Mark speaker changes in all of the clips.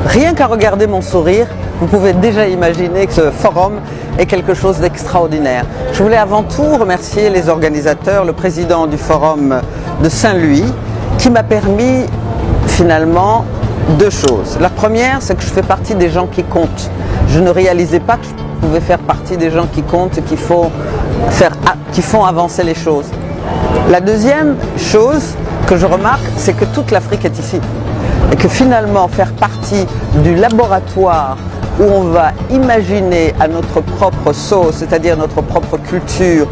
Speaker 1: Rien qu'à regarder mon sourire, vous pouvez déjà imaginer que ce forum est quelque chose d'extraordinaire. Je voulais avant tout remercier les organisateurs, le président du forum de Saint-Louis, qui m'a permis finalement deux choses. La première, c'est que je fais partie des gens qui comptent. Je ne réalisais pas que je pouvais faire partie des gens qui comptent et qui font avancer les choses. La deuxième chose que je remarque, c'est que toute l'Afrique est ici. Et que finalement, faire partie du laboratoire où on va imaginer à notre propre sauce, c'est-à-dire notre propre culture,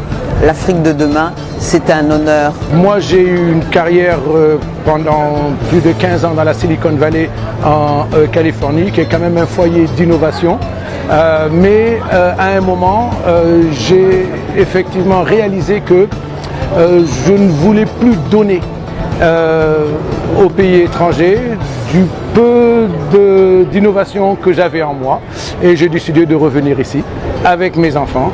Speaker 1: l'Afrique de demain, c'est un honneur.
Speaker 2: Moi, j'ai eu une carrière pendant plus de 15 ans dans la Silicon Valley en Californie, qui est quand même un foyer d'innovation. Mais à un moment, j'ai effectivement réalisé que je ne voulais plus donner aux pays étrangers du peu d'innovation que j'avais en moi, et j'ai décidé de revenir ici avec mes enfants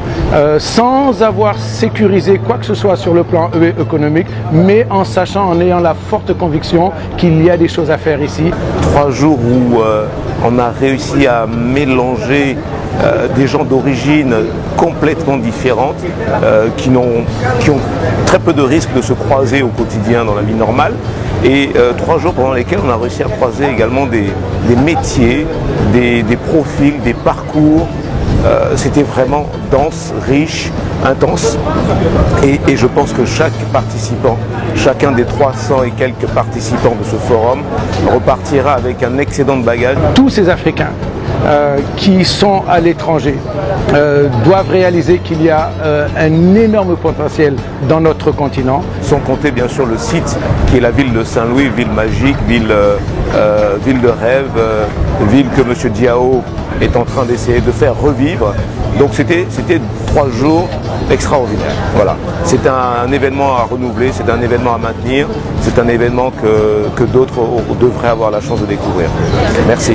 Speaker 2: sans avoir sécurisé quoi que ce soit sur le plan économique, mais en sachant, en ayant la forte conviction qu'il y a des choses à faire ici.
Speaker 3: 3 jours où on a réussi à mélanger des gens d'origine complètement différentes qui ont très peu de risques de se croiser au quotidien dans la vie normale, et 3 jours pendant lesquels on a réussi à croiser également des métiers, des profils, des parcours. C'était vraiment dense, riche, intense, et je pense que chaque participant, chacun des 300 et quelques participants de ce forum repartira avec un excédent de bagages.
Speaker 2: Tous ces Africains qui sont à l'étranger doivent réaliser qu'il y a un énorme potentiel dans notre continent.
Speaker 3: Sans compter bien sûr le site qui est la ville de Saint-Louis, ville magique, ville de rêve, ville que M. Diao est en train d'essayer de faire revivre. Donc c'était 3 jours extraordinaires. Voilà. C'est un événement à renouveler, c'est un événement à maintenir, c'est un événement que d'autres devraient avoir la chance de découvrir. Merci.